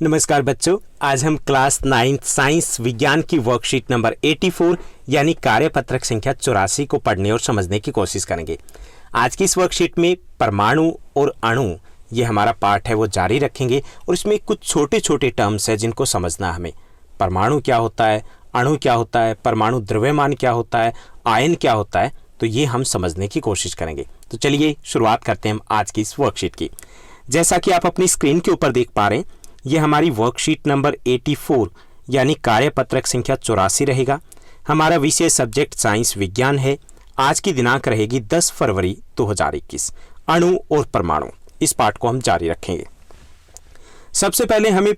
नमस्कार बच्चों, आज हम क्लास 9 साइंस विज्ञान की वर्कशीट नंबर 84 यानी कार्यपत्रक संख्या 84 को पढ़ने और समझने की कोशिश करेंगे। आज की इस वर्कशीट में परमाणु और अणु ये हमारा पार्ट है वो जारी रखेंगे और इसमें कुछ छोटे छोटे टर्म्स है जिनको समझना हमें। परमाणु क्या होता है, अणु क्या होता है, परमाणु द्रव्यमान क्या होता है, आयन क्या होता है, तो ये हम समझने की कोशिश करेंगे। तो चलिए शुरुआत करते हैं हम आज की इस वर्कशीट की। जैसा कि आप अपनी स्क्रीन के ऊपर देख पा रहे हैं, ये हमारी वर्कशीट नंबर 84 यानी कार्यपत्रक संख्या 84 रहेगा। हमारा विषय सब्जेक्ट साइंस विज्ञान है। आज की दिनांक रहेगी 10 फरवरी 2021। अणु और परमाणु, इस पाठ को हम जारी रखेंगे। सबसे पहले हमें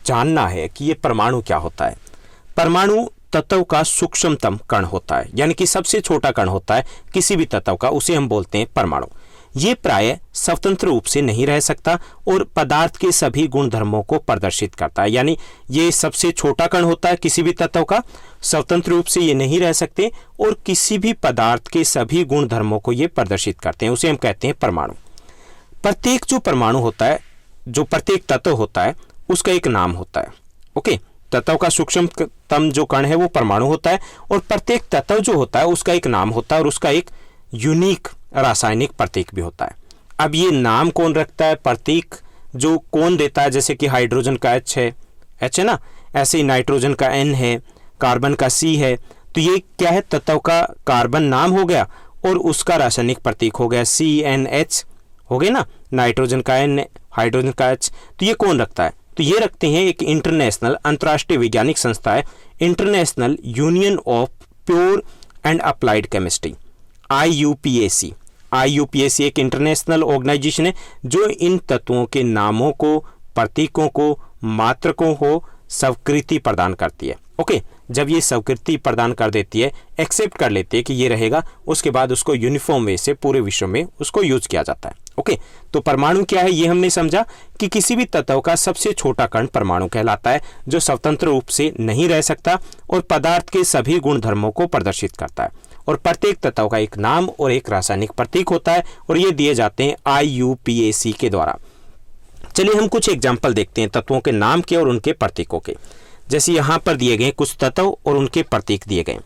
जानना है कि ये परमाणु क्या होता है। परमाणु तत्व का सूक्ष्मतम कण होता है, यानी कि सबसे छोटा कण होता है किसी भी तत्व का, उसे हम बोलते हैं परमाणु। ये प्राय स्वतंत्र रूप से नहीं रह सकता और पदार्थ के सभी गुण धर्मों को प्रदर्शित करता है। यानी ये सबसे छोटा कण होता है किसी भी तत्व का, स्वतंत्र रूप से ये नहीं रह सकते और किसी भी पदार्थ के सभी गुण धर्मों को ये प्रदर्शित करते हैं, उसे हम कहते हैं परमाणु। प्रत्येक जो परमाणु होता है, जो प्रत्येक तत्व होता है, उसका एक नाम होता है। ओके, तत्व का सूक्ष्मतम जो कण है वो परमाणु होता है और प्रत्येक तत्व जो होता है उसका एक नाम होता है और उसका एक यूनिक रासायनिक प्रतीक भी होता है। अब ये नाम कौन रखता है, प्रतीक जो कौन देता है, जैसे कि हाइड्रोजन का H है ना, ऐसे ही नाइट्रोजन का N है, कार्बन का C है, तो ये क्या है, तत्व का कार्बन नाम हो गया और उसका रासायनिक प्रतीक हो गया CNH हो गया ना, नाइट्रोजन का N, हाइड्रोजन का H। तो ये कौन रखता है, तो ये रखते हैं एक इंटरनेशनल अंतर्राष्ट्रीय वैज्ञानिक संस्था है, international union of pure and applied chemistry, IUPAC एक इंटरनेशनल ऑर्गेनाइजेशन है जो इन तत्वों के नामों को, प्रतीकों को, मात्रकों को स्वीकृति प्रदान करती है। ओके, जब ये स्वीकृति प्रदान कर देती है, एक्सेप्ट कर लेती है कि ये रहेगा, उसके बाद उसको यूनिफॉर्म वे से पूरे विश्व में उसको यूज किया जाता है। ओके, तो परमाणु क्या है ये हमने समझा कि किसी भी तत्व का सबसे छोटा कण परमाणु कहलाता है, जो स्वतंत्र रूप से नहीं रह सकता और पदार्थ के सभी गुण धर्मों को प्रदर्शित करता है और प्रत्येक तत्व का एक नाम और एक रासायनिक प्रतीक होता है और ये दिए जाते हैं IUPAC के द्वारा। चलिए हम कुछ एग्जाम्पल देखते हैं तत्वों के नाम के और उनके प्रतीकों के। जैसे यहाँ पर दिए गए कुछ तत्व और उनके प्रतीक दिए गए।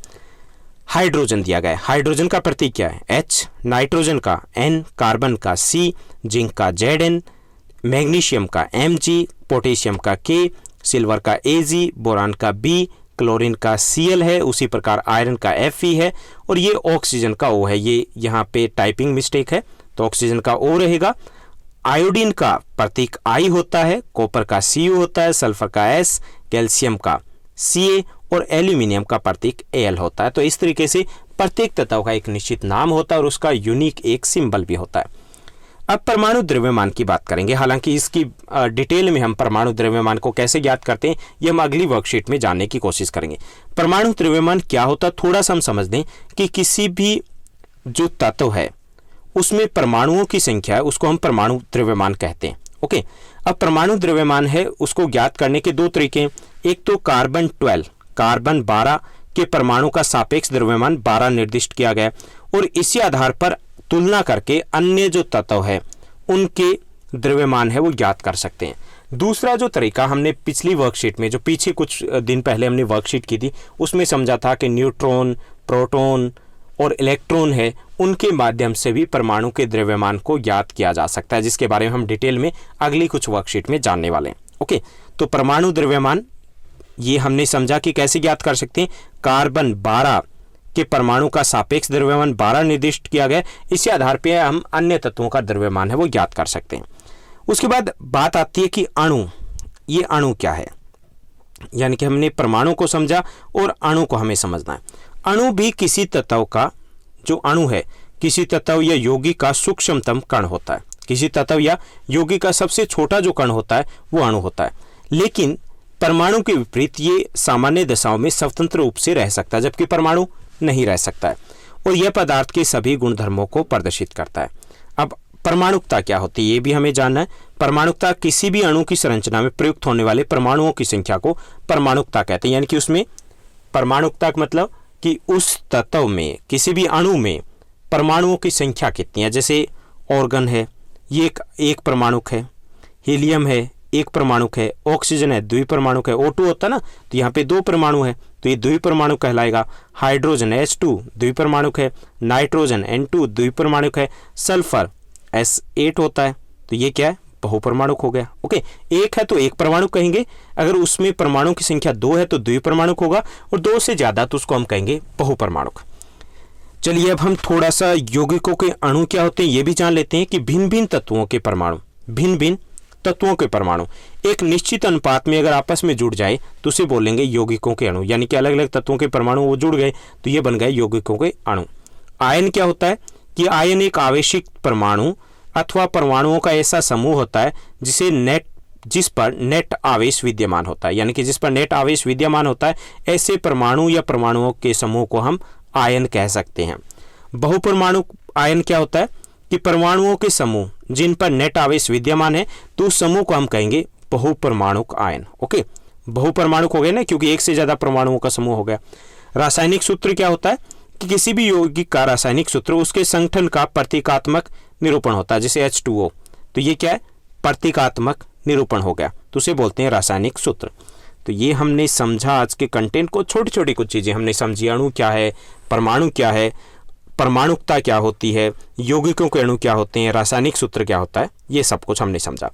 हाइड्रोजन दिया गया है, हाइड्रोजन का प्रतीक क्या है H, नाइट्रोजन का N, कार्बन का C, जिंक का Zn, मैग्नीशियम का Mg, पोटेशियम का K, सिल्वर का Ag, बोरान का B, क्लोरीन का Cl है, उसी प्रकार आयरन का Fe है और ये ऑक्सीजन का O है। ये यहाँ पे टाइपिंग मिस्टेक है, तो ऑक्सीजन का O रहेगा। आयोडीन का प्रतीक I होता है, कॉपर का Cu होता है, सल्फर का S, कैल्शियम का Ca और एल्यूमिनियम का प्रतीक Al होता है। तो इस तरीके से प्रत्येक तत्व का एक निश्चित नाम होता है और उसका यूनिक एक सिंबल भी होता है। अब परमाणु द्रव्यमान की बात करेंगे। हालांकि इसकी डिटेल में हम परमाणु द्रव्यमान को कैसे ज्ञात करते हैं ये हम अगली वर्कशीट में जानने की कोशिश करेंगे। परमाणु द्रव्यमान क्या होता है थोड़ा सा हम समझ दें कि किसी भी जो तत्व है उसमें परमाणुओं की संख्या है, उसको हम परमाणु द्रव्यमान कहते हैं। ओके, अब परमाणु द्रव्यमान है उसको ज्ञात करने के दो तरीके हैं। एक तो कार्बन 12 के परमाणु का सापेक्ष द्रव्यमान 12 निर्दिष्ट किया गया और इसी आधार पर तुलना करके अन्य जो तत्व है उनके द्रव्यमान है वो ज्ञात कर सकते हैं। दूसरा जो तरीका हमने पिछली वर्कशीट में, जो पीछे कुछ दिन पहले हमने वर्कशीट की थी, उसमें समझा था कि न्यूट्रॉन, प्रोटॉन और इलेक्ट्रॉन है, उनके माध्यम से भी परमाणु के द्रव्यमान को ज्ञात किया जा सकता है, जिसके बारे में हम डिटेल में अगली कुछ वर्कशीट में जानने वाले हैं। ओके, तो परमाणु द्रव्यमान ये हमने समझा कि कैसे ज्ञात कर सकते हैं। कार्बन 12 के परमाणु का सापेक्ष द्रव्यमान 12 निर्दिष्ट किया गया, इसी आधार पर हम अन्य तत्वों का द्रव्यमान है वो ज्ञात कर सकते हैं। उसके बाद बात आती है कि अणु, ये अणु क्या है, यानी कि हमने परमाणु को समझा और अणु को हमें समझना है। अणु भी किसी तत्व का, जो अणु है किसी तत्व या यौगिक का सूक्ष्मतम कण होता है। किसी तत्व या यौगिक का सबसे छोटा जो कण होता है वो अणु होता है। लेकिन परमाणु के विपरीत ये सामान्य दशाओं में स्वतंत्र रूप से रह सकता है, जबकि परमाणु नहीं रह सकता है और यह पदार्थ के सभी गुणधर्मों को प्रदर्शित करता है। अब परमाणुकता क्या होती है ये भी हमें जानना है। परमाणुकता किसी भी अणु की संरचना में प्रयुक्त होने वाले परमाणुओं की संख्या को परमाणुकता कहते हैं। यानी कि उसमें परमाणुकता का मतलब कि उस तत्व में, किसी भी अणु में परमाणुओं की संख्या कितनी है। जैसे ऑर्गन है, ये एक परमाणुक है, हीलियम है, एक परमाणुक है, ऑक्सीजन है द्विपरमाणुक है, O2 होता है ना, तो यहाँ पे 2 परमाणु है तो ये द्विपरमाणुक कहलाएगा। हाइड्रोजन H2 द्विपरमाणुक है, नाइट्रोजन N2 द्विपरमाणुक है, सल्फर S8 होता है तो ये क्या है, बहुपरमाणुक हो गया। ओके, एक है तो एक परमाणु कहेंगे, अगर उसमें परमाणु की संख्या 2 है तो द्विपरमाणुक होगा, और 2 से ज्यादा तो उसको हम कहेंगे बहुपरमाणुक। चलिए अब हम थोड़ा सा यौगिकों के अणु क्या होते हैं ये भी जान लेते हैं कि भिन्न भिन्न तत्वों के परमाणु, भिन्न भिन्न तत्वों के परमाणु एक निश्चित अनुपात में अगर आपस में जुड़ जाए तो उसे बोलेंगे यौगिकों के अणु, यानी कि अलग अलग तत्वों के परमाणु वो जुड़ गए तो ये बन गए यौगिकों के अणु। आयन क्या होता है कि आयन एक आवेशित परमाणु अथवा परमाणुओं का ऐसा समूह होता है जिस पर नेट आवेश विद्यमान होता है, यानी कि जिस पर नेट आवेश विद्यमान होता है, ऐसे परमाणु या परमाणुओं के समूह को हम आयन कह सकते हैं। बहुपरमाणु आयन क्या होता है कि परमाणुओं के समूह जिन पर नेट आवेश विद्यमान है तो उस समूह को हम कहेंगे बहुपरमाणुक आयन। ओके, बहुपरमाणुक हो गए ना, क्योंकि एक से ज्यादा परमाणुओं का समूह हो गया। रासायनिक सूत्र क्या होता है कि किसी भी यौगिक का रासायनिक सूत्र उसके संगठन का प्रतीकात्मक निरूपण होता है, जैसे H2O, तो ये क्या है, प्रतीकात्मक निरूपण हो गया, तो उसे बोलते हैं रासायनिक सूत्र। तो ये हमने समझा आज के कंटेंट को, छोटी छोटी कुछ चीजें हमने समझी, अणु क्या है, परमाणु क्या है, परमाणुकता क्या होती है, यौगिकों के अणु क्या होते हैं, रासायनिक सूत्र क्या होता है, ये सब कुछ हमने समझा।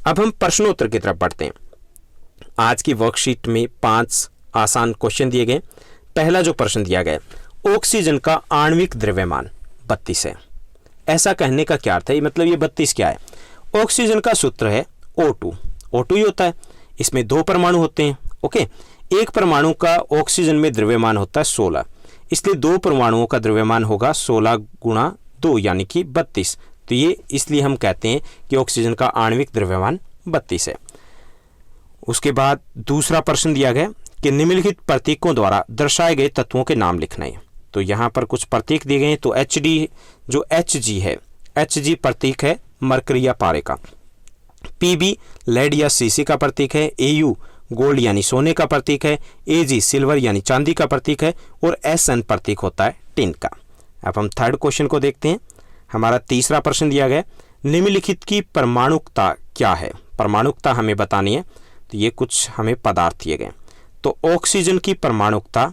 अब हम प्रश्नोत्तर की तरफ बढ़ते हैं। आज की वर्कशीट में 5 आसान क्वेश्चन दिए गए। पहला जो प्रश्न दिया गया, ऑक्सीजन का आणविक द्रव्यमान 32 है। ऐसा कहने का क्या अर्थ है, मतलब ये 32 क्या है? ऑक्सीजन का सूत्र है O2, O2 ही होता है, इसमें 2 परमाणु होते हैं। ओके, एक परमाणु का ऑक्सीजन में द्रव्यमान होता है 16, इसलिए 2 परमाणुओं का द्रव्यमान होगा 16 गुणा 2 यानी कि 32। तो ये इसलिए हम कहते हैं कि ऑक्सीजन का आणविक द्रव्यमान 32 है। उसके बाद दूसरा प्रश्न दिया गया कि निम्नलिखित प्रतीकों द्वारा दर्शाए गए तत्वों के नाम लिखना है। तो यहाँ पर कुछ प्रतीक दिए गए हैं। तो Hd जो Hg है, Hg प्रतीक है मरकरी या पारे का। Pb लेड या सीसी का प्रतीक है। Au गोल्ड यानी सोने का प्रतीक है। Ag सिल्वर यानी चांदी का प्रतीक है। और Sn प्रतीक होता है टिन का। अब हम थर्ड क्वेश्चन को देखते हैं। हमारा तीसरा प्रश्न दिया गया, निम्नलिखित की परमाणुकता क्या है? परमाणुकता हमें बतानी है, तो ये कुछ हमें पदार्थ दिए गए। तो ऑक्सीजन की परमाणुकता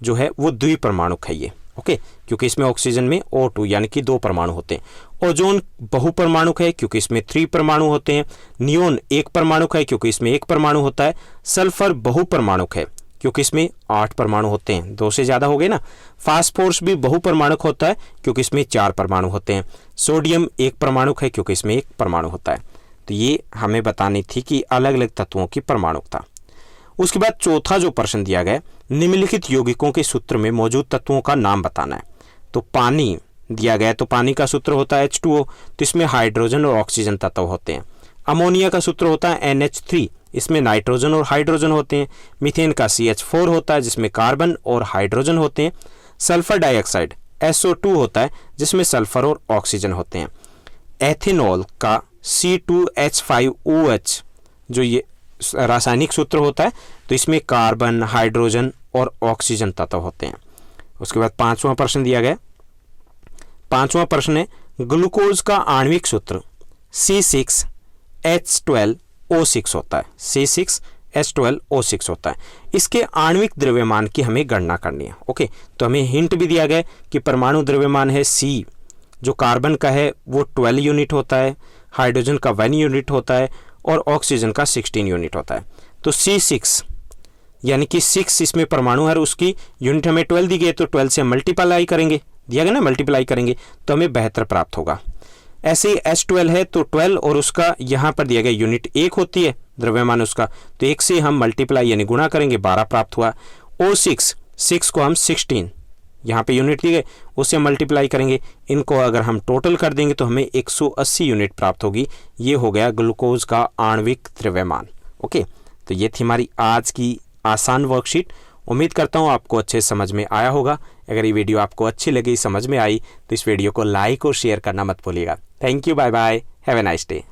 जो है वो द्विपरमाणुक है ये। ओके, क्योंकि इसमें ऑक्सीजन में O2 यानी कि 2 परमाणु होते हैं। ओजोन बहुपरमाणुक है क्योंकि इसमें 3 परमाणु होते हैं। नियोन एक परमाणुक है क्योंकि इसमें 1 परमाणु होता है। सल्फर बहुपरमाणुक है क्योंकि इसमें 8 परमाणु होते हैं, 2 से ज्यादा हो गए ना। फास्फोरस भी बहुपरमाणुक होता है क्योंकि इसमें 4 परमाणु होते हैं। सोडियम एक परमाणुक है क्योंकि इसमें 1 परमाणु होता है। तो ये हमें बतानी थी कि अलग अलग तत्वों की परमाणुकता। उसके बाद चौथा जो प्रश्न दिया गया, निम्नलिखित यौगिकों के सूत्र में मौजूद तत्वों का नाम बताना है। तो पानी दिया गया, तो पानी का सूत्र होता है H2O, तो इसमें हाइड्रोजन और ऑक्सीजन तत्व होते हैं। अमोनिया का सूत्र होता है NH3, इसमें नाइट्रोजन और हाइड्रोजन होते हैं। मीथेन का CH4 होता है जिसमें कार्बन और हाइड्रोजन होते हैं। सल्फर डाइऑक्साइड SO2 होता है जिसमें सल्फर और ऑक्सीजन होते हैं। एथेनॉल का C2H5OH जो ये रासायनिक सूत्र होता है, तो इसमें कार्बन, हाइड्रोजन और ऑक्सीजन तत्व होते हैं। उसके बाद 5वां प्रश्न दिया गया। 5वां प्रश्न है, ग्लूकोज का आणविक सूत्र C6H12O6 होता है। C6H12O6 होता है। इसके आणविक द्रव्यमान की हमें गणना करनी है। ओके, तो हमें हिंट भी दिया गया कि परमाणु द्रव्यमान है C, जो कार्बन का है वो 12 यूनिट होता है, हाइड्रोजन का 1 यूनिट होता है और ऑक्सीजन का 16 यूनिट होता है। तो C6 यानी कि 6 इसमें परमाणु है, उसकी यूनिट हमें 12 दी गई, तो 12 से मल्टीप्लाई करेंगे, दिया गया ना, मल्टीप्लाई करेंगे तो हमें 72 प्राप्त होगा। ऐसे ही H12 है तो 12 और उसका यहाँ पर दिया गया यूनिट 1 होती है द्रव्यमान उसका, तो 1 से हम मल्टीप्लाई यानी गुणा करेंगे, 12 प्राप्त हुआ। O6 6 को हम 16 यहाँ पे यूनिट दिए गए उससे मल्टीप्लाई करेंगे, इनको अगर हम टोटल कर देंगे तो हमें 180 यूनिट प्राप्त होगी। ये हो गया ग्लूकोज का आणविक द्रव्यमान। ओके, तो ये थी हमारी आज की आसान वर्कशीट। उम्मीद करता हूँ आपको अच्छे समझ में आया होगा। अगर ये वीडियो आपको अच्छी लगी, समझ में आई, तो इस वीडियो को लाइक और शेयर करना मत भूलिएगा। Thank you, bye bye, have a nice day.